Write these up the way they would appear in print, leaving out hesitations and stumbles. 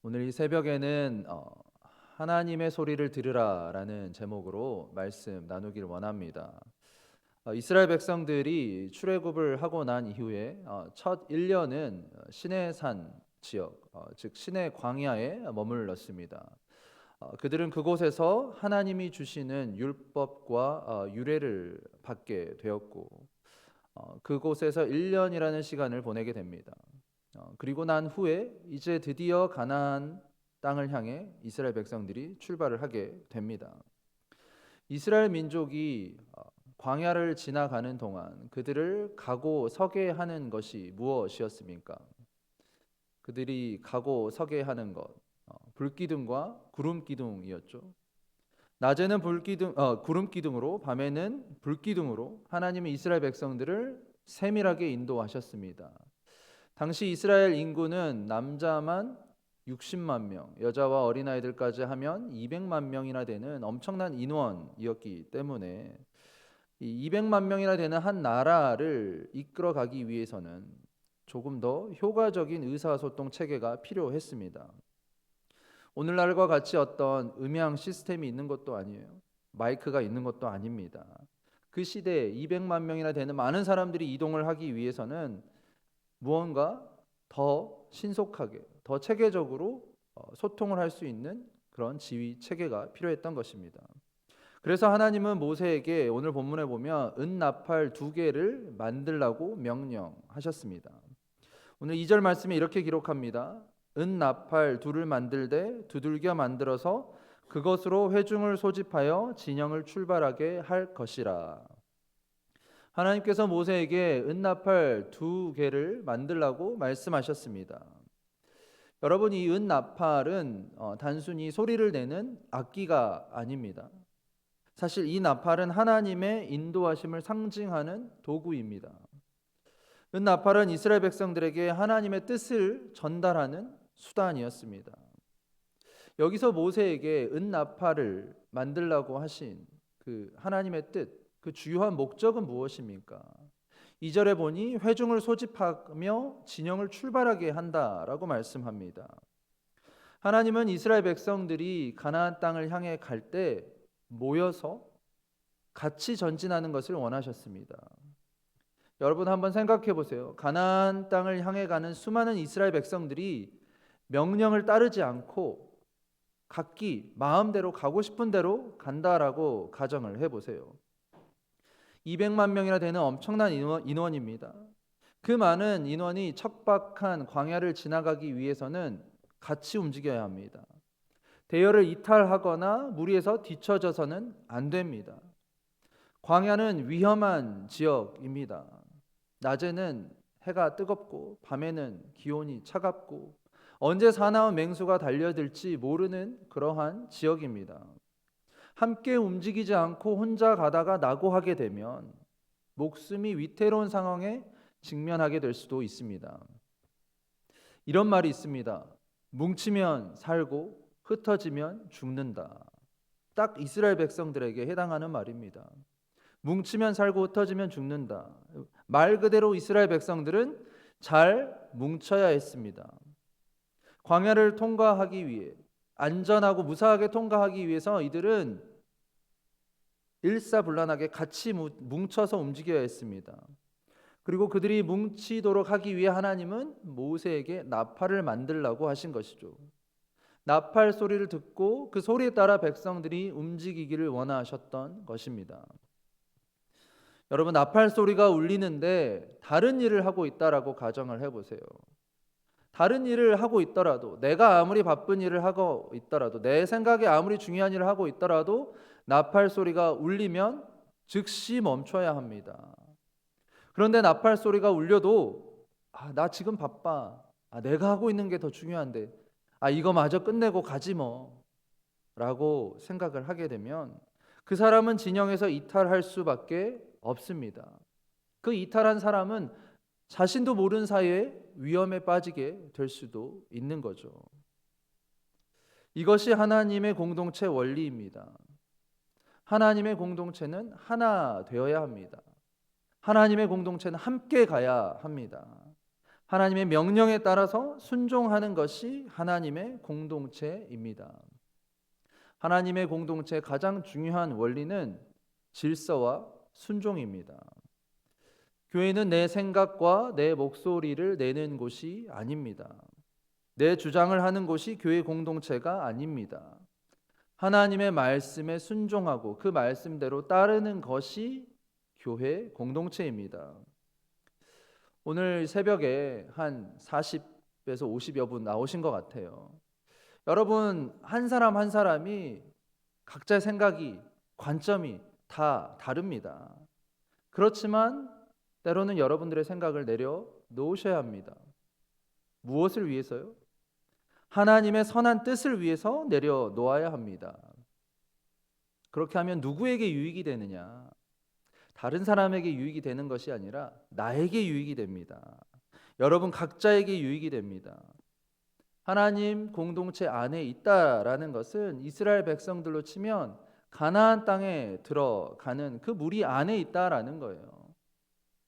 오늘 이 새벽에는 하나님의 소리를 들으라라는 제목으로 말씀 나누길 원합니다. 이스라엘 백성들이 출애굽을 하고 난 이후에 첫 1년은 시내산 지역, 즉 시내 광야에 머물렀습니다. 그들은 그곳에서 하나님이 주시는 율법과 유례를 받게 되었고 그곳에서 1년이라는 시간을 보내게 됩니다. 그리고 난 후에 이제 드디어 가나안 땅을 향해 이스라엘 백성들이 출발을 하게 됩니다. 이스라엘 민족이 광야를 지나가는 동안 그들을 가고 서게 하는 것이 무엇이었습니까? 그들이 가고 서게 하는 것, 불기둥과 구름기둥이었죠. 낮에는 구름기둥으로, 밤에는 불기둥으로 하나님은 이스라엘 백성들을 세밀하게 인도하셨습니다. 당시 이스라엘 인구는 남자만 60만 명, 여자와 어린아이들까지 하면 200만 명이나 되는 엄청난 인원이었기 때문에 이 200만 명이나 되는 한 나라를 이끌어가기 위해서는 조금 더 효과적인 의사소통 체계가 필요했습니다. 오늘날과 같이 어떤 음향 시스템이 있는 것도 아니에요. 마이크가 있는 것도 아닙니다. 그 시대에 200만 명이나 되는 많은 사람들이 이동을 하기 위해서는 무언가 더 신속하게, 더 체계적으로 소통을 할 수 있는 그런 지휘 체계가 필요했던 것입니다. 그래서 하나님은 모세에게 오늘 본문에 보면 은나팔 2개를 만들라고 명령하셨습니다. 오늘 2절 말씀에 이렇게 기록합니다. 은나팔 둘을 만들되 두들겨 만들어서 그것으로 회중을 소집하여 진영을 출발하게 할 것이라. 하나님께서 모세에게 은나팔 2개를 만들라고 말씀하셨습니다. 여러분, 이 은나팔은 단순히 소리를 내는 악기가 아닙니다. 사실 이 나팔은 하나님의 인도하심을 상징하는 도구입니다. 은나팔은 이스라엘 백성들에게 하나님의 뜻을 전달하는 수단이었습니다. 여기서 모세에게 은나팔을 만들라고 하신 그 하나님의 뜻, 그 주요한 목적은 무엇입니까? 2절에 보니 회중을 소집하며 진영을 출발하게 한다라고 말씀합니다. 하나님은 이스라엘 백성들이 가나안 땅을 향해 갈 때 모여서 같이 전진하는 것을 원하셨습니다. 여러분 한번 생각해 보세요. 가나안 땅을 향해 가는 수많은 이스라엘 백성들이 명령을 따르지 않고 각기 마음대로 가고 싶은 대로 간다라고 가정을 해보세요. 200만 명이나 되는 엄청난 인원입니다. 그 많은 인원이 척박한 광야를 지나가기 위해서는 같이 움직여야 합니다. 대열을 이탈하거나 무리해서 뒤처져서는 안 됩니다. 광야는 위험한 지역입니다. 낮에는 해가 뜨겁고 밤에는 기온이 차갑고 언제 사나운 맹수가 달려들지 모르는 그러한 지역입니다. 함께 움직이지 않고 혼자 가다가 낙오하게 되면 목숨이 위태로운 상황에 직면하게 될 수도 있습니다. 이런 말이 있습니다. 뭉치면 살고 흩어지면 죽는다. 딱 이스라엘 백성들에게 해당하는 말입니다. 뭉치면 살고 흩어지면 죽는다. 말 그대로 이스라엘 백성들은 잘 뭉쳐야 했습니다. 광야를 통과하기 위해 안전하고 무사하게 통과하기 위해서 이들은 일사불란하게 같이 뭉쳐서 움직여야 했습니다. 그리고 그들이 뭉치도록 하기 위해 하나님은 모세에게 나팔을 만들라고 하신 것이죠. 나팔 소리를 듣고 그 소리에 따라 백성들이 움직이기를 원하셨던 것입니다. 여러분, 나팔 소리가 울리는데 다른 일을 하고 있다라고 가정을 해보세요. 다른 일을 하고 있더라도, 내가 아무리 바쁜 일을 하고 있더라도, 내 생각에 아무리 중요한 일을 하고 있더라도 나팔 소리가 울리면 즉시 멈춰야 합니다. 그런데 나팔 소리가 울려도 나 지금 바빠. 내가 하고 있는 게 더 중요한데. 이거 마저 끝내고 가지 뭐. 라고 생각을 하게 되면 그 사람은 진영에서 이탈할 수밖에 없습니다. 그 이탈한 사람은 자신도 모르는 사이에 위험에 빠지게 될 수도 있는 거죠. 이것이 하나님의 공동체 원리입니다. 하나님의 공동체는 하나 되어야 합니다. 하나님의 공동체는 함께 가야 합니다. 하나님의 명령에 따라서 순종하는 것이 하나님의 공동체입니다. 하나님의 공동체의 가장 중요한 원리는 질서와 순종입니다. 교회는 내 생각과 내 목소리를 내는 곳이 아닙니다. 내 주장을 하는 곳이 교회 공동체가 아닙니다. 하나님의 말씀에 순종하고 그 말씀대로 따르는 것이 교회 공동체입니다. 오늘 새벽에 한 40에서 50여 분 나오신 것 같아요. 여러분 한 사람 한 사람이 각자의 생각이 관점이 다 다릅니다. 그렇지만 때로는 여러분들의 생각을 내려놓으셔야 합니다. 무엇을 위해서요? 하나님의 선한 뜻을 위해서 내려놓아야 합니다. 그렇게 하면 누구에게 유익이 되느냐? 다른 사람에게 유익이 되는 것이 아니라 나에게 유익이 됩니다. 여러분 각자에게 유익이 됩니다. 하나님 공동체 안에 있다라는 것은 이스라엘 백성들로 치면 가나안 땅에 들어가는 그 무리 안에 있다라는 거예요.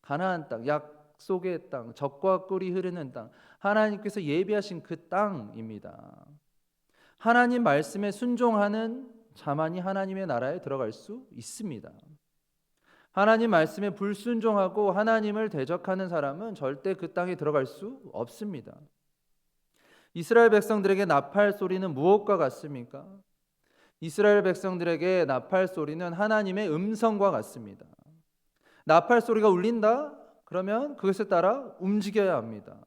가나안 땅, 약속의 땅, 젖과 꿀이 흐르는 땅, 하나님께서 예비하신 그 땅입니다. 하나님 말씀에 순종하는 자만이 하나님의 나라에 들어갈 수 있습니다. 하나님 말씀에 불순종하고 하나님을 대적하는 사람은 절대 그 땅에 들어갈 수 없습니다. 이스라엘 백성들에게 나팔 소리는 무엇과 같습니까? 이스라엘 백성들에게 나팔 소리는 하나님의 음성과 같습니다. 나팔 소리가 울린다? 그러면 그것에 따라 움직여야 합니다.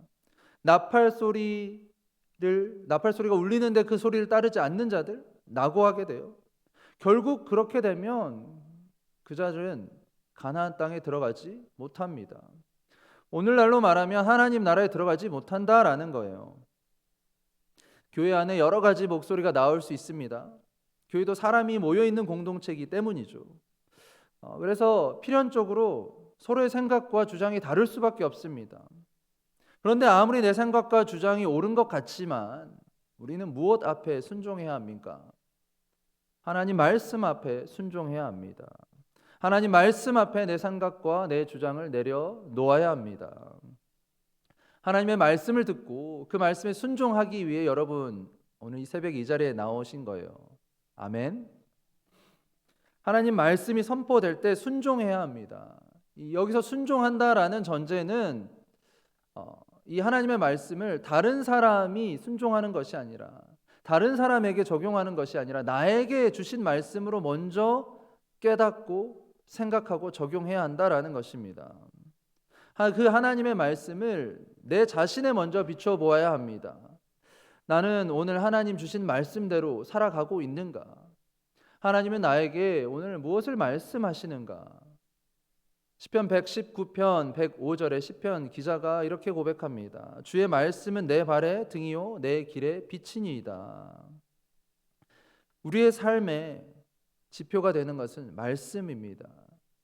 나팔 소리가 울리는데 그 소리를 따르지 않는 자들 낙오하게 돼요. 결국 그렇게 되면 그 자들은 가나안 땅에 들어가지 못합니다. 오늘날로 말하면 하나님 나라에 들어가지 못한다라는 거예요. 교회 안에 여러 가지 목소리가 나올 수 있습니다. 교회도 사람이 모여있는 공동체이기 때문이죠. 그래서 필연적으로 서로의 생각과 주장이 다를 수밖에 없습니다. 그런데 아무리 내 생각과 주장이 옳은 것 같지만 우리는 무엇 앞에 순종해야 합니까? 하나님 말씀 앞에 순종해야 합니다. 하나님 말씀 앞에 내 생각과 내 주장을 내려놓아야 합니다. 하나님의 말씀을 듣고 그 말씀에 순종하기 위해 여러분 오늘 이 새벽 이 자리에 나오신 거예요. 아멘. 하나님 말씀이 선포될 때 순종해야 합니다. 여기서 순종한다라는 전제는 이 하나님의 말씀을 다른 사람이 순종하는 것이 아니라 다른 사람에게 적용하는 것이 아니라 나에게 주신 말씀으로 먼저 깨닫고 생각하고 적용해야 한다라는 것입니다. 그 하나님의 말씀을 내 자신에 먼저 비춰보아야 합니다. 나는 오늘 하나님 주신 말씀대로 살아가고 있는가? 하나님은 나에게 오늘 무엇을 말씀하시는가? 시편 119편 105절에 시편 기자가 이렇게 고백합니다. 주의 말씀은 내 발의 등이요 내 길의 빛이니이다. 우리의 삶의 지표가 되는 것은 말씀입니다.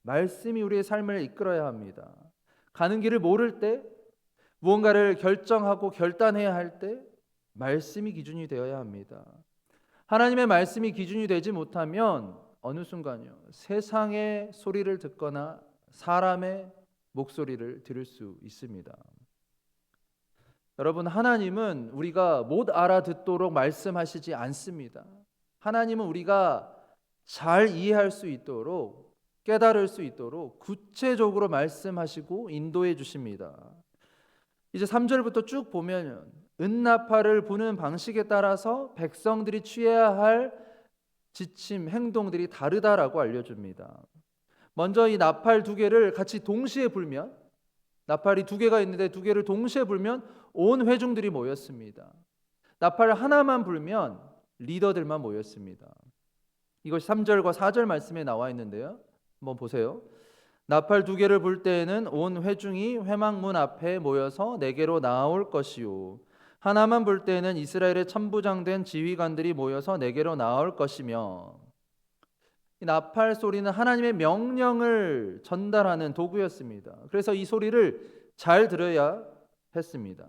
말씀이 우리의 삶을 이끌어야 합니다. 가는 길을 모를 때, 무언가를 결정하고 결단해야 할 때 말씀이 기준이 되어야 합니다. 하나님의 말씀이 기준이 되지 못하면 어느 순간요 세상의 소리를 듣거나 사람의 목소리를 들을 수 있습니다. 여러분 하나님은 우리가 못 알아듣도록 말씀하시지 않습니다. 하나님은 우리가 잘 이해할 수 있도록 깨달을 수 있도록 구체적으로 말씀하시고 인도해 주십니다. 이제 3절부터 쭉 보면 은나팔을 부는 방식에 따라서 백성들이 취해야 할 지침, 행동들이 다르다라고 알려줍니다. 먼저 이 나팔 두 개를 같이 동시에 불면, 나팔이 두 개가 있는데 두 개를 동시에 불면 온 회중들이 모였습니다. 나팔 하나만 불면 리더들만 모였습니다. 이것이 3절과 4절 말씀에 나와 있는데요. 한번 보세요. 나팔 두 개를 불 때에는 온 회중이 회막문 앞에 모여서 내게로 나올 것이요 하나만 불 때에는 이스라엘의 천부장된 지휘관들이 모여서 내게로 나올 것이며, 이 나팔 소리는 하나님의 명령을 전달하는 도구였습니다. 그래서 이 소리를 잘 들어야 했습니다.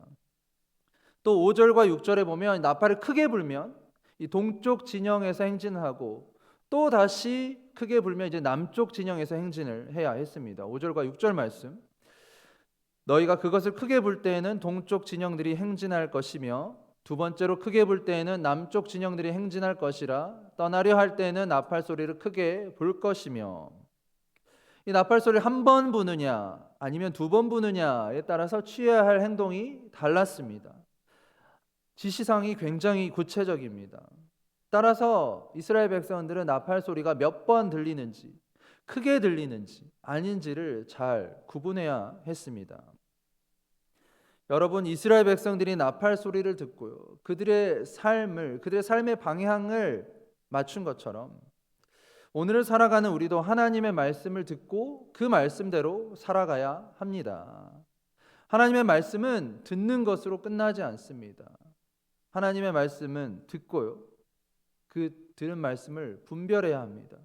또 5절과 6절에 보면 나팔을 크게 불면 이 동쪽 진영에서 행진을 하고 또 다시 크게 불면 이제 남쪽 진영에서 행진을 해야 했습니다. 5절과 6절 말씀. 너희가 그것을 크게 볼 때에는 동쪽 진영들이 행진할 것이며 두 번째로 크게 볼 때에는 남쪽 진영들이 행진할 것이라 떠나려 할 때에는 나팔 소리를 크게 불 것이며. 이 나팔 소리를 한 번 부느냐 아니면 두 번 부느냐에 따라서 취해야 할 행동이 달랐습니다. 지시사항이 굉장히 구체적입니다. 따라서 이스라엘 백성들은 나팔 소리가 몇 번 들리는지, 크게 들리는지 아닌지를 잘 구분해야 했습니다. 여러분, 이스라엘 백성들이 나팔 소리를 듣고요, 그들의 삶의 방향을 맞춘 것처럼 오늘을 살아가는 우리도 하나님의 말씀을 듣고 그 말씀대로 살아가야 합니다. 하나님의 말씀은 듣는 것으로 끝나지 않습니다. 하나님의 말씀은 듣고요, 그 들은 말씀을 분별해야 합니다.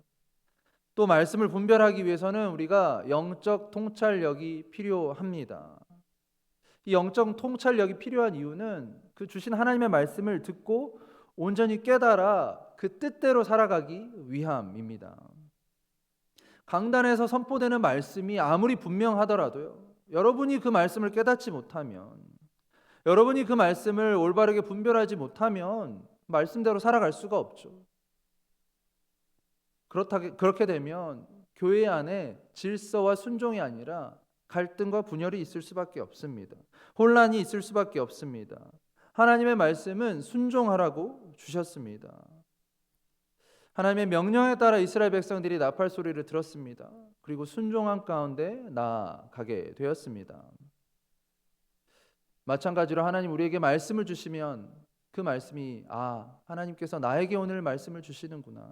또 말씀을 분별하기 위해서는 우리가 영적 통찰력이 필요합니다. 이 영적 통찰력이 필요한 이유는 그 주신 하나님의 말씀을 듣고 온전히 깨달아 그 뜻대로 살아가기 위함입니다. 강단에서 선포되는 말씀이 아무리 분명하더라도요, 여러분이 그 말씀을 깨닫지 못하면, 여러분이 그 말씀을 올바르게 분별하지 못하면 말씀대로 살아갈 수가 없죠. 그렇게 되면 교회 안에 질서와 순종이 아니라 갈등과 분열이 있을 수밖에 없습니다. 혼란이 있을 수밖에 없습니다. 하나님의 말씀은 순종하라고 주셨습니다. 하나님의 명령에 따라 이스라엘 백성들이 나팔 소리를 들었습니다. 그리고 순종한 가운데 나아가게 되었습니다. 마찬가지로 하나님 우리에게 말씀을 주시면 그 말씀이 하나님께서 나에게 오늘 말씀을 주시는구나,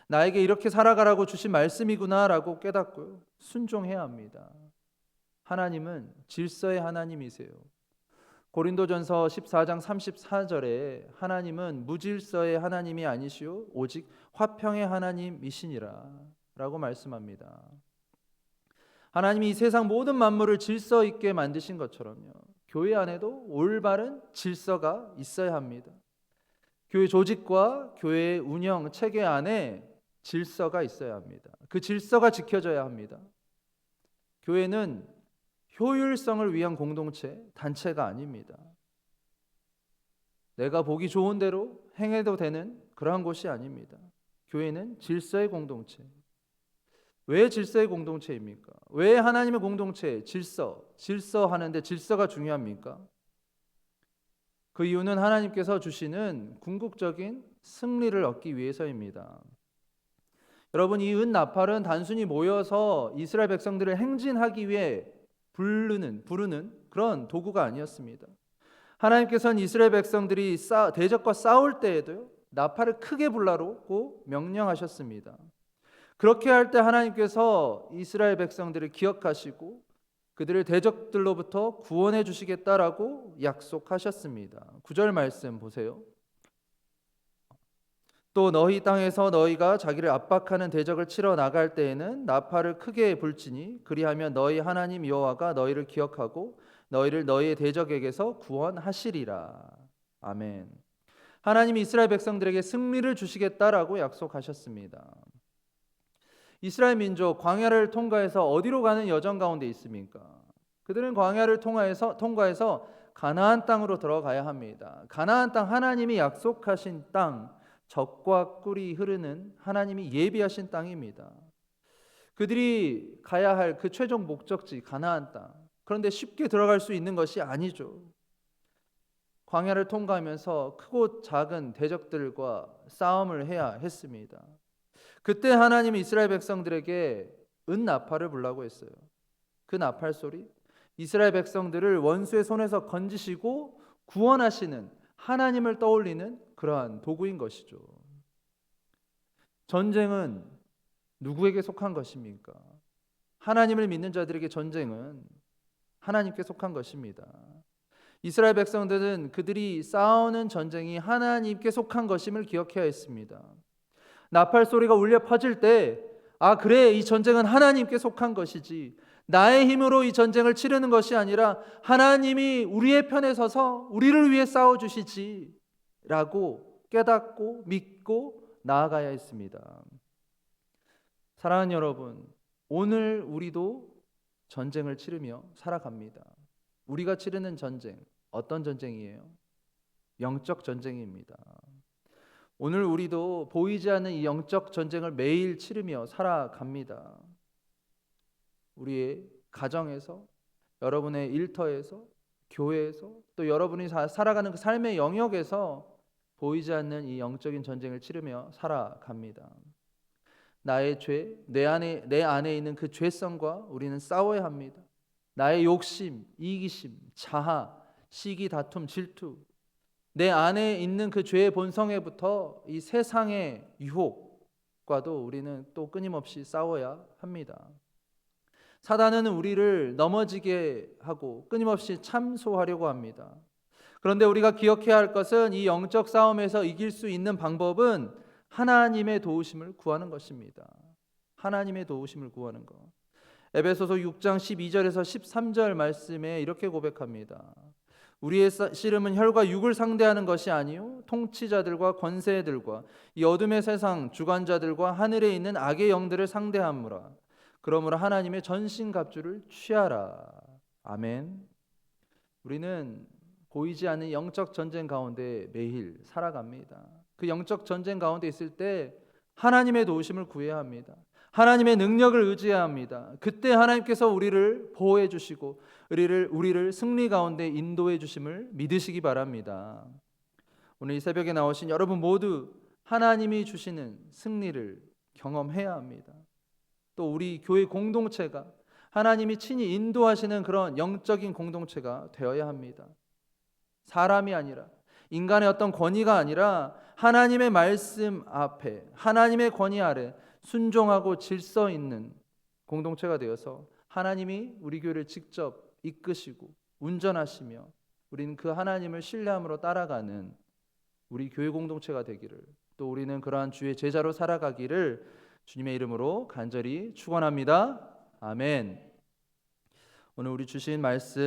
나에게 이렇게 살아가라고 주신 말씀이구나 라고 깨닫고요, 순종해야 합니다. 하나님은 질서의 하나님이세요. 고린도전서 14장 34절에 하나님은 무질서의 하나님이 아니시오 오직 화평의 하나님이시니라 라고 말씀합니다. 하나님이 이 세상 모든 만물을 질서 있게 만드신 것처럼요, 교회 안에도 올바른 질서가 있어야 합니다. 교회 조직과 교회의 운영 체계 안에 질서가 있어야 합니다. 그 질서가 지켜져야 합니다. 교회는 효율성을 위한 공동체, 단체가 아닙니다. 내가 보기 좋은 대로 행해도 되는 그러한 곳이 아닙니다. 교회는 질서의 공동체. 왜 질서의 공동체입니까? 왜 하나님의 공동체, 질서 하는데 질서가 중요합니까? 그 이유는 하나님께서 주시는 궁극적인 승리를 얻기 위해서입니다. 여러분, 이 은나팔은 단순히 모여서 이스라엘 백성들을 행진하기 위해 부르는 그런 도구가 아니었습니다. 하나님께서는 이스라엘 백성들이 대적과 싸울 때에도요, 나팔을 크게 불라고 명령하셨습니다. 그렇게 할 때 하나님께서 이스라엘 백성들을 기억하시고 그들을 대적들로부터 구원해 주시겠다라고 약속하셨습니다. 9절 말씀 보세요. 또 너희 땅에서 너희가 자기를 압박하는 대적을 치러 나갈 때에는 나팔을 크게 불지니 그리하면 너희 하나님 여호와가 너희를 기억하고 너희를 너희의 대적에게서 구원하시리라. 아멘. 하나님이 이스라엘 백성들에게 승리를 주시겠다라고 약속하셨습니다. 이스라엘 민족 광야를 통과해서 어디로 가는 여정 가운데 있습니까? 그들은 광야를 통과해서 가나안 땅으로 들어가야 합니다. 가나안 땅, 하나님이 약속하신 땅, 젖과 꿀이 흐르는 하나님이 예비하신 땅입니다. 그들이 가야 할 그 최종 목적지 가나안 땅, 그런데 쉽게 들어갈 수 있는 것이 아니죠. 광야를 통과하면서 크고 작은 대적들과 싸움을 해야 했습니다. 그때 하나님이 이스라엘 백성들에게 은나팔을 불라고 했어요. 그 나팔 소리, 이스라엘 백성들을 원수의 손에서 건지시고 구원하시는 하나님을 떠올리는 그러한 도구인 것이죠. 전쟁은 누구에게 속한 것입니까? 하나님을 믿는 자들에게 전쟁은 하나님께 속한 것입니다. 이스라엘 백성들은 그들이 싸우는 전쟁이 하나님께 속한 것임을 기억해야 했습니다. 나팔 소리가 울려 퍼질 때, 그래, 이 전쟁은 하나님께 속한 것이지, 나의 힘으로 이 전쟁을 치르는 것이 아니라 하나님이 우리의 편에 서서 우리를 위해 싸워주시지 라고 깨닫고 믿고 나아가야 했습니다. 사랑하는 여러분, 오늘 우리도 전쟁을 치르며 살아갑니다. 우리가 치르는 전쟁, 어떤 전쟁이에요? 영적 전쟁입니다. 오늘 우리도 보이지 않는 이 영적 전쟁을 매일 치르며 살아갑니다. 우리의 가정에서, 여러분의 일터에서, 교회에서, 또 여러분이 살아가는 그 삶의 영역에서 보이지 않는 이 영적인 전쟁을 치르며 살아갑니다. 나의 죄, 내 안에 있는 그 죄성과 우리는 싸워야 합니다. 나의 욕심, 이기심, 자아, 시기, 다툼, 질투, 내 안에 있는 그 죄의 본성에부터 이 세상의 유혹과도 우리는 또 끊임없이 싸워야 합니다. 사단은 우리를 넘어지게 하고 끊임없이 참소하려고 합니다. 그런데 우리가 기억해야 할 것은 이 영적 싸움에서 이길 수 있는 방법은 하나님의 도우심을 구하는 것입니다. 하나님의 도우심을 구하는 것. 에베소서 6장 12절에서 13절 말씀에 이렇게 고백합니다. 우리의 씨름은 혈과 육을 상대하는 것이 아니요 통치자들과 권세들과 이 어둠의 세상 주관자들과 하늘에 있는 악의 영들을 상대하므라. 그러므로 하나님의 전신갑주를 취하라. 아멘. 우리는 보이지 않는 영적 전쟁 가운데 매일 살아갑니다. 그 영적 전쟁 가운데 있을 때 하나님의 도우심을 구해야 합니다. 하나님의 능력을 의지해야 합니다. 그때 하나님께서 우리를 보호해 주시고 우리를 승리 가운데 인도해 주심을 믿으시기 바랍니다. 오늘 이 새벽에 나오신 여러분 모두 하나님이 주시는 승리를 경험해야 합니다. 또 우리 교회 공동체가 하나님이 친히 인도하시는 그런 영적인 공동체가 되어야 합니다. 사람이 아니라 인간의 어떤 권위가 아니라 하나님의 말씀 앞에 하나님의 권위 아래 순종하고 질서 있는 공동체가 되어서 하나님이 우리 교회를 직접 이끄시고 운전하시며 우리는 그 하나님을 신뢰함으로 따라가는 우리 교회 공동체가 되기를, 또 우리는 그러한 주의 제자로 살아가기를 주님의 이름으로 간절히 축원합니다. 아멘. 오늘 우리 주신 말씀